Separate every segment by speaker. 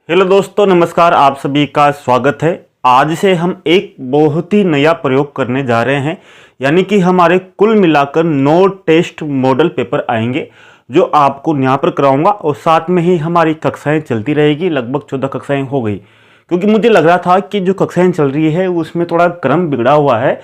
Speaker 1: Hello दोस्तों, नमस्कार। आप सभी का स्वागत है। आज से हम एक बहुत ही नया प्रयोग करने जा रहे हैं, यानी कि हमारे कुल मिलाकर 9 टेस्ट मॉडल पेपर आएंगे जो आपको यहाँ पर कराऊंगा और साथ में ही हमारी कक्षाएं चलती रहेगी। लगभग 14 कक्षाएं हो गई, क्योंकि मुझे लग रहा था कि जो कक्षाएं चल रही है उसमें थोड़ा क्रम बिगड़ा हुआ है।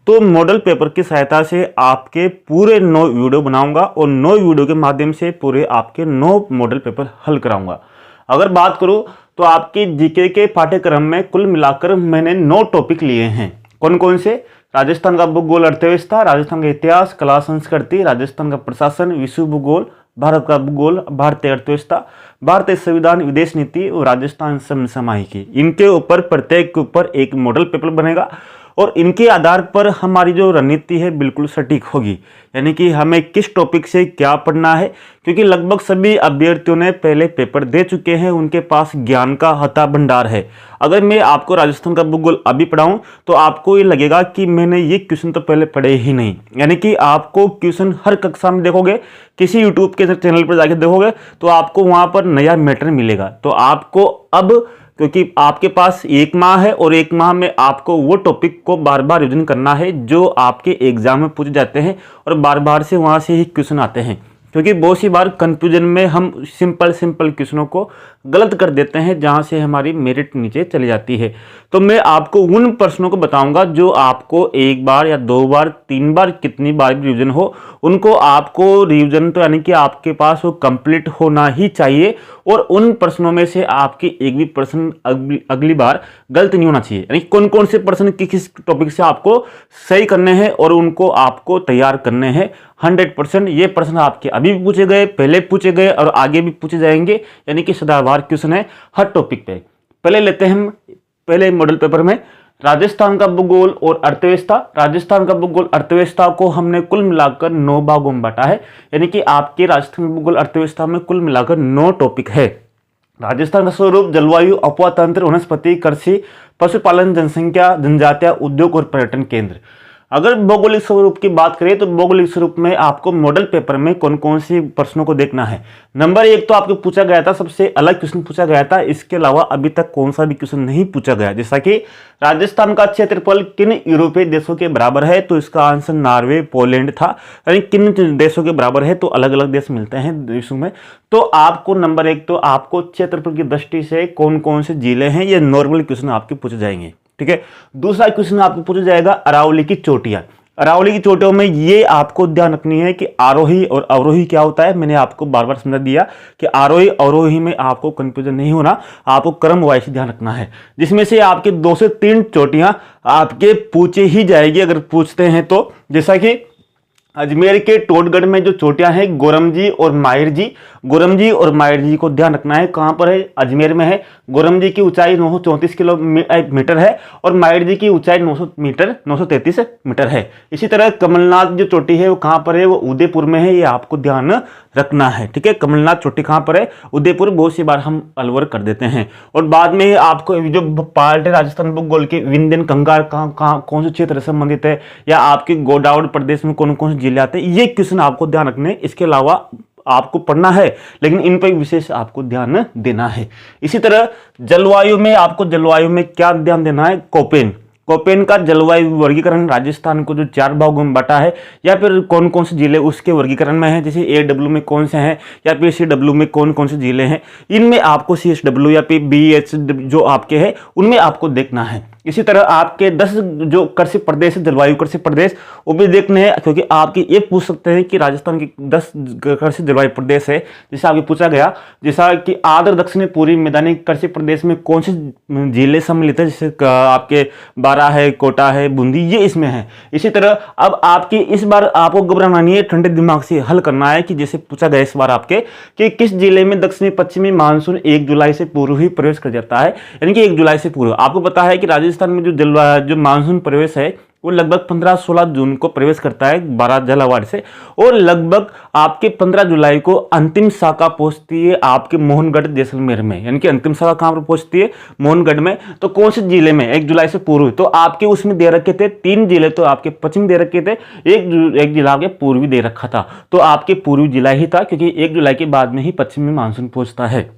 Speaker 1: तो मॉडल पेपर की सहायता से आपके पूरे 9 वीडियो बनाऊंगा और 9 वीडियो के माध्यम से पूरे आपके 9 मॉडल पेपर हल कराऊंगा। अगर बात करूं तो आपके जीके के पाठ्यक्रम में कुल मिलाकर मैंने 9 टॉपिक लिए हैं। कौन कौन से? राजस्थान का भूगोल, अर्थव्यवस्था, राजस्थान का इतिहास, कला संस्कृति, राजस्थान का प्रशासन, विश्व भूगोल, भारत का भूगोल, भारतीय अर्थव्यवस्था, भारतीय संविधान, विदेश नीति और राजस्थान समसामयिकी। इनके ऊपर प्रत्येक के ऊपर एक मॉडल पेपर बनेगा और इनके आधार पर हमारी जो रणनीति है बिल्कुल सटीक होगी, यानी कि हमें किस टॉपिक से क्या पढ़ना है। क्योंकि लगभग सभी अभ्यर्थियों ने पहले पेपर दे चुके हैं, उनके पास ज्ञान का हता भंडार है। अगर मैं आपको राजस्थान का भूगोल अभी पढ़ाऊं तो आपको ये लगेगा कि मैंने ये क्वेश्चन तो पहले पढ़े ही नहीं। यानी कि आपको क्वेश्चन हर कक्षा में देखोगे, किसी यूट्यूब के चैनल पर जाकर देखोगे तो आपको वहां पर नया मैटर मिलेगा। तो आपको अब, क्योंकि आपके पास 1 माह है और 1 माह में आपको वो टॉपिक को बार बार रिवीजन करना है जो आपके एग्जाम में पूछे जाते हैं और बार बार से वहां से ही क्वेश्चन आते हैं। क्योंकि बहुत सी बार कंफ्यूजन में हम सिंपल क्वेश्चनों को गलत कर देते हैं, जहां से हमारी मेरिट नीचे चली जाती है। तो मैं आपको उन प्रश्नों को बताऊंगा जो आपको 1 बार या 2 बार 3 बार कितनी बार भी रिवीजन हो, उनको आपको रिवीजन तो यानी कि आपके पास वो कंप्लीट होना ही चाहिए और उन प्रश्नों में से आपकी एक भी प्रश्न अगली बार गलत नहीं होना चाहिए। यानी कौन कौन से प्रश्न किस टॉपिक से आपको सही करने हैं और उनको आपको तैयार करने हैं 100%। ये प्रश्न आपके अभी भी पूछे गए, पहले पूछे गए और आगे भी पूछे जाएंगे, यानी कि सदाबहार क्वेश्चन है हर टॉपिक पे। पहले लेते हैं हम पहले मॉडल पेपर में राजस्थान का भूगोल और अर्थव्यवस्था। राजस्थान का भूगोल अर्थव्यवस्था को हमने कुल मिलाकर 9 भागों में बांटा है, यानी कि आपके राजस्थान भूगोल अर्थव्यवस्था में कुल मिलाकर 9 टॉपिक है। राजस्थान का स्वरूप, जलवायु, अपवा तंत्र, वनस्पति, कृषि, पशुपालन, जनसंख्या, जनजातीय, उद्योग और पर्यटन केंद्र। अगर भौगोलिक स्वरूप की बात करें तो भौगोलिक स्वरूप में आपको मॉडल पेपर में कौन कौन से प्रश्नों को देखना है। नंबर 1 तो आपको पूछा गया था, सबसे अलग क्वेश्चन पूछा गया था। इसके अलावा अभी तक कौन सा भी क्वेश्चन नहीं पूछा गया, जैसा कि राजस्थान का क्षेत्रफल किन यूरोपीय देशों के बराबर है, तो इसका आंसर नॉर्वे, पोलैंड था। यानी किन देशों के बराबर है, तो अलग अलग देश मिलते हैं देशों में। तो आपको नंबर 1 तो आपको क्षेत्रफल की दृष्टि से कौन कौन से जिले हैं, ये नॉर्मल क्वेश्चन आपके पूछे जाएंगे। ठीक है। दूसरा क्वेश्चन आपको पूछा जाएगा अरावली की चोटियां। अरावली की चोटियों में ये आपको ध्यान रखनी है कि आरोही और अवरोही क्या होता है। मैंने आपको बार बार समझा दिया कि आरोही अवरोही में आपको कंफ्यूजन नहीं होना, आपको क्रम वाइज ध्यान रखना है, जिसमें से आपके 2 से 3 चोटियां आपके पूछे ही जाएगी अगर पूछते हैं तो। जैसा कि अजमेर के टोटगढ़ में जो चोटियां हैं गोरमजी और माहिर जी, गोरमजी और माहिर जी को ध्यान रखना है। कहां पर है? अजमेर में है। गोरमजी की ऊंचाई 934 किलोमीटर है और माहिर जी की ऊंचाई 933 मीटर है। इसी तरह कमलनाथ जो चोटी है वो कहां पर है? वो उदयपुर में है। ये आपको ध्यान रखना है। ठीक है। कमलनाथ चोटी कहां पर है? उदयपुर। बहुत सी बार हम अलवर कर देते हैं। और बाद में आपको जो पार्ट है राजस्थान भूगोल के विंध्यन कंगार कहां कौन से क्षेत्र से संबंधित है, या आपके गोडावड़ प्रदेश में कौन कौन से जिले आते हैं, ये क्वेश्चन आपको ध्यान रखने। इसके अलावा आपको पढ़ना है लेकिन इन पर विशेष आपको ध्यान देना है। इसी तरह जलवायु में आपको जलवायु में क्या ध्यान देना है? कोपेन का जलवायु वर्गीकरण राजस्थान को जो 4 भागों में बांटा है, या फिर कौन कौन से जिले उसके वर्गीकरण में है, जैसे AW में कौन से हैं या फिर CW में कौन कौन से जिले हैं, इनमें आपको CSW या फिर BH जो आपके हैं उनमें आपको देखना है। इसी तरह आपके 10 जो कृषि प्रदेश है, जलवायु कृषि प्रदेश, वो भी देखने हैं, क्योंकि आपके ये पूछ सकते हैं कि राजस्थान के 10 कृषि जलवायु प्रदेश है, जैसे आपको पूछा गया, जैसा कि आर्द्र दक्षिणी पूर्वी मैदानी कृषि प्रदेश में कौन से जिले सम्मिलित है, जैसे आपके बारा है, कोटा है, बूंदी, ये इसमें है। इसी तरह अब आपकी इस बार आपको घबराना नहीं है, ठंडे दिमाग से हल करना है कि जैसे पूछा गया इस बार आपके कि किस जिले में दक्षिणी पश्चिमी मानसून 1 जुलाई से पूर्व ही प्रवेश कर जाता है, यानी कि 1 जुलाई से पूर्व। आपको पता है कि राजस्थान में जो मानसून प्रवेश है वो लगभग 15-16 जून को प्रवेश करता है 12 झालावाड़ से, और लगभग आपके 15 जुलाई को अंतिम शाखा पहुंचती है आपके मोहनगढ़ जैसलमेर में। यानी कि अंतिम शाखा कहां पर पहुंचती है? मोहनगढ़ में। तो कौन से जिले में? 1 जुलाई से पूर्व। तो आपके उसमें दे रखे थे 3 जिले, तो आपके पश्चिम दे रखे थे, एक जिला आपके पूर्वी दे रखा था, तो आपके पूर्वी जिला ही था, क्योंकि 1 जुलाई के बाद में ही पश्चिमी मानसून पहुंचता है।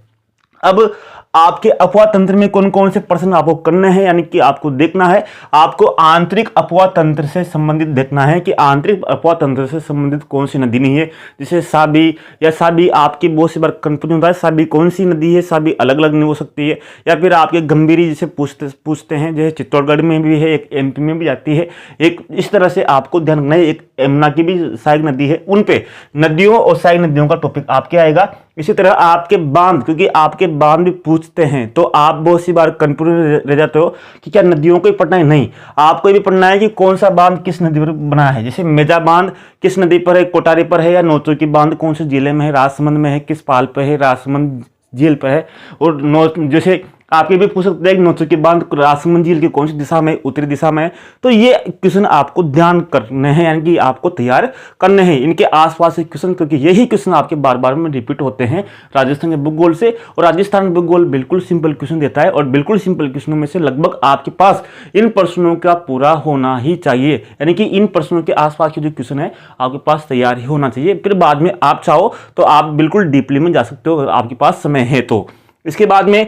Speaker 1: अब आपके अपवाह तंत्र में कौन कौन से प्रश्न आपको करने हैं, यानी कि आपको देखना है, आपको आंतरिक अपवाह तंत्र से संबंधित देखना है कि आंतरिक अपवाह तंत्र से संबंधित कौन सी नदी नहीं है। जैसे साबी या साबी, आपकी बहुत सी बार कंफ्यूजन होता है, साबी कौन सी नदी है, साबी अलग अलग नहीं हो सकती है। या फिर आपके गंभीरी जिसे पूछते हैं, जैसे चित्तौड़गढ़ में भी है, एक MP में भी जाती है, एक इस तरह से आपको ध्यान रखना है। एक यमुना की भी सहायक नदी है, उन पे नदियों और सहायक नदियों का टॉपिक आपके आएगा। इसी तरह आपके बांध, क्योंकि आपके बांध भी पूछते हैं, तो आप बहुत सी बार कंफ्यूज रह जाते हो कि क्या नदियों को ही पढ़ना है। नहीं, आपको ये भी पढ़ना है कि कौन सा बांध किस नदी पर बना है। जैसे मेजा बांध किस नदी पर है, कोटारी पर है, या नौचो की बांध कौन से जिले में है, राजसमंद में है, किस पाल पर है, राजसमंद झील पर है। और जैसे आपके भी पूछ सकते हैं कि नौचो की बांध राजसमंद झील की कौन सी दिशा में, उत्तरी दिशा में है। तो ये क्वेश्चन आपको ध्यान करने हैं, यानी कि आपको तैयार करने हैं इनके आसपास के क्वेश्चन, क्योंकि यही क्वेश्चन आपके बार बार में रिपीट होते हैं राजस्थान के भूगोल से। और राजस्थान भूगोल बिल्कुल सिंपल क्वेश्चन देता है, और बिल्कुल सिंपल क्वेश्चनों में से लगभग आपके पास इन प्रश्नों का पूरा होना ही चाहिए, यानी कि इन प्रश्नों के आसपास के जो क्वेश्चन है आपके पास तैयार ही होना चाहिए। फिर बाद में आप चाहो तो आप बिल्कुल डीपली में जा सकते हो अगर आपके पास समय है तो। इसके बाद में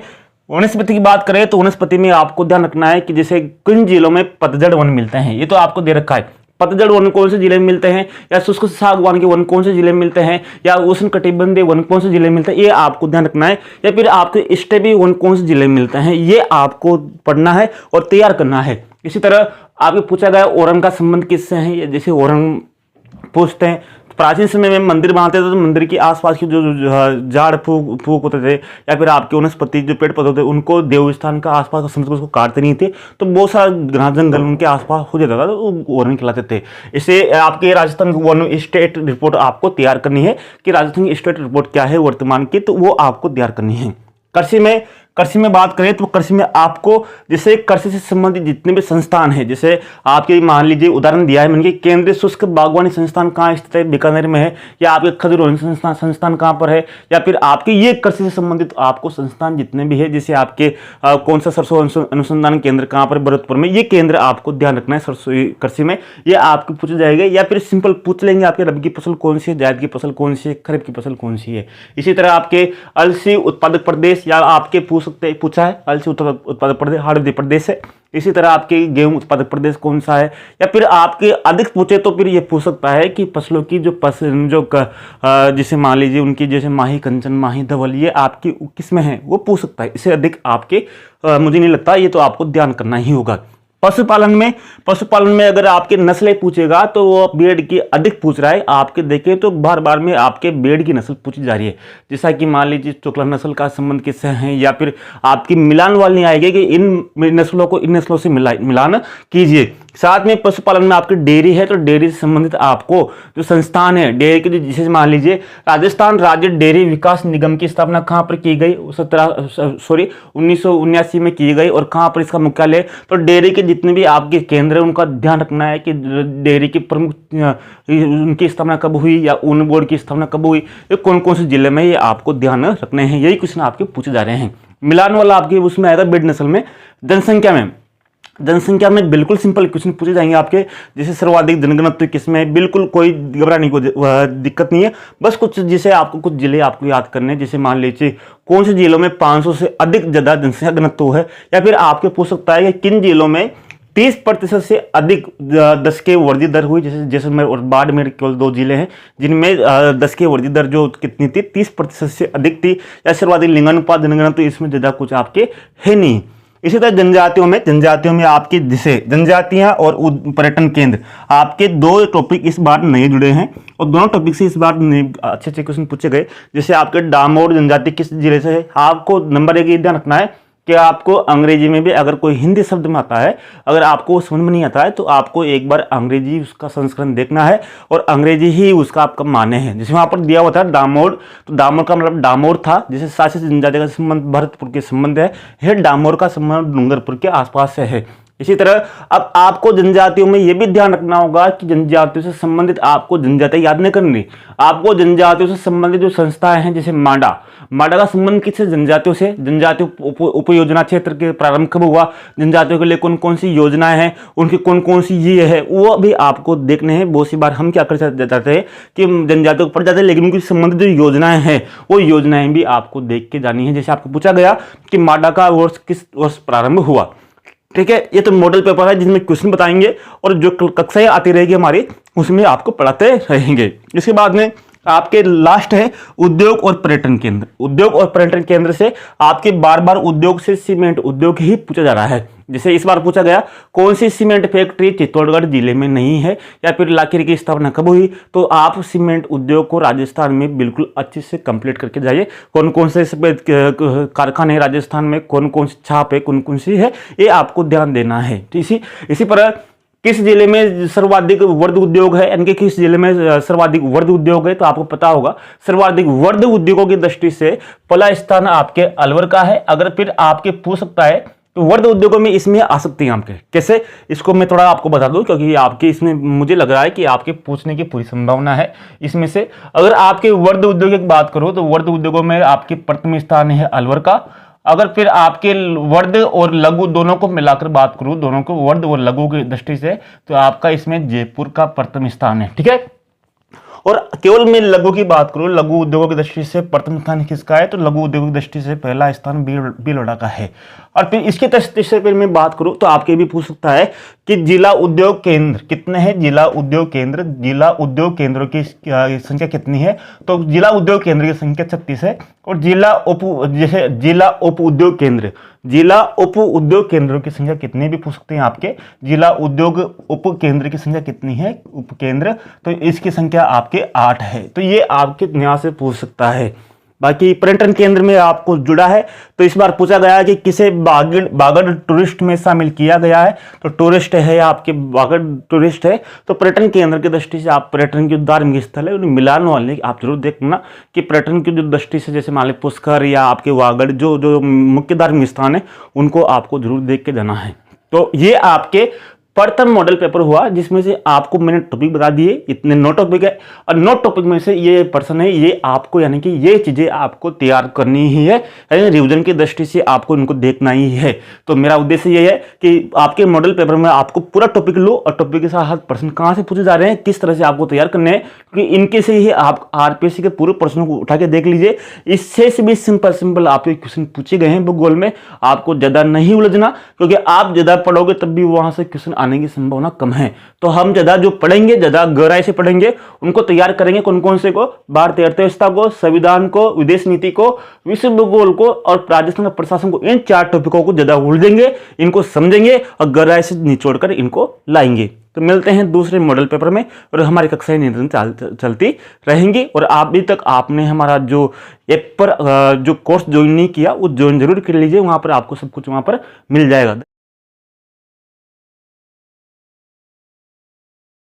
Speaker 1: वनस्पति की बात करें तो वनस्पति में आपको ध्यान रखना है कि जैसे किन जिलों में पतझड़ वन मिलते हैं, ये तो आपको दे रखा है। पतझड़ वन कौन से जिले में मिलते हैं, या शुष्क सागवान के वन कौन से जिले में मिलते हैं, या उष्ण कटिबंधीय वन कौन से जिले में मिलते हैं, ये आपको ध्यान रखना है। या फिर आपके स्टेपी वन कौन से जिले में मिलते हैं, ये आपको पढ़ना है और तैयार करना है। इसी तरह आपको पूछा गया ओरंग का संबंध किससे है, जैसे ओरंग पूछते हैं। प्राचीन समय में मंदिर बनाते थे तो मंदिर के आसपास की जो झाड़ फूक होते थे, या फिर आपके वनस्पति जो पेड़ पौधे होते उनको देवस्थान का आसपास का समझकर उसको काटते नहीं थे, तो बहुत सारा घना जंगल उनके आसपास हो जाता था, तो वो ओरंग खिलाते थे। इसे आपके राजस्थान वन स्टेट रिपोर्ट आपको तैयार करनी है कि राजस्थान स्टेट रिपोर्ट क्या है वर्तमान की, तो वो आपको तैयार करनी है। कृषि में बात करें तो कृषि में आपको जैसे कृषि से संबंधित जितने भी संस्थान हैं, जैसे आपके मान लीजिए उदाहरण दिया है मैंने कि केंद्रीय शुष्क बागवानी संस्थान कहाँ स्थित है, बीकानेर में है, या आपके खजूरवन संस्थान कहाँ पर है, या फिर आपके ये कृषि से संबंधित आपको संस्थान जितने भी है, जैसे आपके कौन सा सरसों अनुसंधान केंद्र कहाँ पर, भरतपुर में, ये केंद्र आपको ध्यान रखना है सरसों कृषि में, ये आपको पूछे जाएंगे। या फिर सिंपल पूछ लेंगे आपके रबी की फसल कौन सी है, जायद की फसल कौन सी है, खरीफ की फसल कौन सी है। इसी तरह आपके अलसी उत्पादक प्रदेश, या आपके पूछा है अलसी उत्पादक प्रदेश हार्दिक प्रदेश है। इसी तरह आपके गेहूं उत्पादक प्रदेश कौन सा है, या फिर आपके अधिक पूछे तो फिर ये पूछ सकता है कि फसलों की जैसे मान लीजिए उनकी जैसे माही कंचन, माही धवल, ये आपकी किस में है वो पूछ सकता है। इससे अधिक आपके मुझे नहीं लगता, ये तो आपको ध्यान करना ही होगा। पशुपालन में अगर आपके नस्लें पूछेगा तो वो भेड़ की अधिक पूछ रहा है। आपके देखें तो बार बार में आपके भेड़ की नस्ल पूछी जा रही है, जैसा कि मान लीजिए चोकला नस्ल का संबंध किससे है, या फिर आपकी मिलान वाली आएगी कि इन नस्लों को इन नस्लों से मिलान कीजिए। साथ में पशुपालन में आपकी डेयरी है तो डेयरी से संबंधित आपको जो संस्थान है डेयरी के, जिसे मान लीजिए राजस्थान राज्य डेयरी विकास निगम की स्थापना कहाँ पर की गई, 1979 में की गई, और कहाँ पर इसका मुख्यालय। तो डेयरी के जितने भी आपके केंद्र है उनका ध्यान रखना है कि डेयरी की प्रमुख उनकी स्थापना कब हुई, या ऊन बोर्ड की स्थापना कब हुई, ये कौन कौन से जिले में, ये आपको ध्यान रखने हैं। यही क्वेश्चन आपके पूछे जा रहे हैं। मिलान वाला आपके उसमें आएगा भेड़ नस्ल में। जनसंख्या में बिल्कुल सिंपल क्वेश्चन पूछे जाएंगे आपके, जैसे सर्वाधिक जनघनत्व किसमें, बिल्कुल कोई घबराने को दिक्कत नहीं है। बस कुछ जैसे आपको कुछ जिले आपको याद करने हैं, जैसे मान लीजिए कौन से जिलों में 500 से अधिक ज्यादा जनसंख्या घनत्व है, या फिर आपके पूछ सकता है कि किन जिलों में 30% से अधिक 10 के वृद्धि दर हुई। जैसे जैसलमेर और बाड़मेर केवल 2 जिले हैं जिनमें 10 के वृद्धि दर जो कितनी थी, 30% से अधिक थी। या सर्वाधिक लिंगानुपात जनगणना, तो इसमें ज्यादा कुछ आपके है नहीं। इसी तरह जनजातियों में आपके जैसे जनजातियां और पर्यटन केंद्र, आपके 2 टॉपिक इस बार नए जुड़े हैं, और दोनों टॉपिक से इस बार अच्छे क्वेश्चन पूछे गए। जैसे आपके डामोर जनजाति किस जिले से है, आपको नंबर 1 ये ध्यान रखना है कि आपको अंग्रेजी में भी अगर कोई हिंदी शब्द में आता है, अगर आपको समझ में नहीं आता है तो आपको एक बार अंग्रेजी उसका संस्करण देखना है, और अंग्रेजी ही उसका आपका माने है। जैसे वहाँ पर दिया हुआ था डामोर, तो डामोर का मतलब डामोर था, जैसे शासित जनजाति का संबंध भरतपुर के संबंध है, डामोर का संबंध डूंगरपुर के आसपास से है। इसी तरह अब आपको जनजातियों में यह भी ध्यान रखना होगा कि जनजातियों से संबंधित आपको जनजाति याद नहीं करनी, आपको जनजातियों से संबंधित जो संस्थाएं हैं जैसे माडा का संबंध किससे? जनजातियों से। जनजाति उपयोजना क्षेत्र के प्रारंभ कब हुआ, जनजातियों के लिए कौन कौन सी योजनाएं हैं, उनकी कौन कौन सी ये है, वो भी आपको देखने हैं। बहुत सी बार हम क्या कर जाते हैं कि जनजातियों को पढ़ जाते हैं, लेकिन उनकी संबंधित जो योजनाएं हैं वो योजनाएं भी आपको देख के जानी है। जैसे आपको पूछा गया कि माडा का वर्ष किस वर्ष प्रारंभ हुआ, ठीक है। ये तो मॉडल पेपर है जिसमें क्वेश्चन बताएंगे और जो कक्षाएं आती रहेगी हमारी उसमें आपको पढ़ाते रहेंगे। इसके बाद में आपके लास्ट है उद्योग और पर्यटन केंद्र। उद्योग और पर्यटन केंद्र से आपके बार बार उद्योग से सीमेंट उद्योग ही पूछा जा रहा है। जैसे इस बार पूछा गया कौन सी सीमेंट फैक्ट्री चित्तौड़गढ़ जिले में नहीं है या फिर लाखीरी की स्थापना कब हुई, तो आप सीमेंट उद्योग को राजस्थान में बिल्कुल अच्छे से कंप्लीट करके जाइए। कौन कौन से कारखाने राजस्थान में, कौन कौन सी छाप है, कौन कौन सी है, ये आपको ध्यान देना है। इसी पर किस जिले में सर्वाधिक वर्ध उद्योग है, यानी कि किस जिले में सर्वाधिक वर्ध उद्योग है, तो आपको पता होगा सर्वाधिक वर्ध उद्योगों की दृष्टि से पहला स्थान आपके अलवर का है। अगर फिर आपके पूछ सकता है तो वर्ध उद्योगों में इसमें आ सकती हैं आपके, कैसे, इसको मैं थोड़ा आपको बता दूं क्योंकि आपके इसमें मुझे लग रहा है कि आपके पूछने की पूरी संभावना है इसमें से। अगर आपके वर्ध उद्योग की बात करो तो वर्ध उद्योगों में आपके प्रथम स्थान है अलवर का। अगर फिर आपके वर्ध और लघु दोनों को मिलाकर बात करूं, दोनों को वर्ध और लघु की दृष्टि से, तो आपका इसमें जयपुर का प्रथम स्थान है, ठीक है। और केवल मैं लघु की बात करूं, लघु उद्योगों की दृष्टि से प्रथम स्थान किसका है, तो लघु उद्योग की दृष्टि से पहला स्थान भीलवाड़ा का है। और फिर इसकी दृष्टि से फिर मैं बात करूं तो आपके भी पूछ सकता है कि जिला उद्योग केंद्र कितने हैं, जिला उद्योग केंद्रों की संख्या कितनी है, तो जिला उद्योग केंद्र की संख्या 36 है। और जिला उप उद्योग केंद्रों की संख्या कितनी भी पूछ सकते हैं आपके, जिला उद्योग उप केंद्र की संख्या कितनी है, उप केंद्र, तो इसकी संख्या आपके 8 है। तो ये आपके यहाँ से पूछ सकता है। बाकी पर्यटन केंद्र में आपको जुड़ा है, तो इस बार पूछा गया है कि किसे बागड़ टूरिस्ट में शामिल किया गया है, तो टूरिस्ट है आपके बागड़ टूरिस्ट है। तो पर्यटन केंद्र की दृष्टि से आप पर्यटन की धार्मिक स्थल है उन्हें मिलान वाले आप जरूर देखना कि पर्यटन की जो दृष्टि से जैसे मान लीजिए पुष्कर या आपके वागड़ जो मुख्य धार्मिक स्थान है उनको आपको जरूर देख के जाना है। तो ये आपके प्रथम मॉडल पेपर हुआ जिसमें से आपको मैंने टॉपिक बता दिए, इतने 9 टॉपिक है और 9 टॉपिक में से ये पर्सन है, ये आपको यानी कि ये चीजें आपको तैयार करनी ही है, यानी रिवीजन की दृष्टि से आपको इनको देखना ही है। तो मेरा उद्देश्य ये है कि आपके मॉडल पेपर में आपको पूरा टॉपिक लो और टॉपिक के साथ प्रश्न कहाँ से पूछे जा रहे हैं, किस तरह से आपको तैयार करने हैं, क्योंकि इनके से ही आप आरपीएससी के पूरे प्रश्नों को उठा के देख लीजिए। इससे भी सिंपल आपके क्वेश्चन पूछे गए हैं भूगोल में, आपको ज्यादा नहीं उलझना, क्योंकि आप ज्यादा पढ़ोगे तब भी वहां से क्वेश्चन आने की संभावना कम है। तो हम ज्यादा जो पढ़ेंगे, ज्यादा गहराई से पढ़ेंगे, उनको तैयार करेंगे। कौन कौन से को, भारतीय अर्थव्यवस्था को, संविधान को, विदेश नीति को, विश्व भूगोल को और राजस्थान प्रशासन को, इन 4 टॉपिकों को ज्यादा उलझेंगे, इनको समझेंगे और गहराई से निचोड़कर इनको लाएंगे। तो मिलते हैं दूसरे मॉडल पेपर में और हमारी कक्षाएं निरंतर चलती रहेंगी। और अभी तक आपने हमारा जो ऐप पर जो कोर्स ज्वाइन नहीं किया वो ज्वाइन जरूर कर लीजिए, वहां पर आपको सब कुछ वहां पर मिल जाएगा।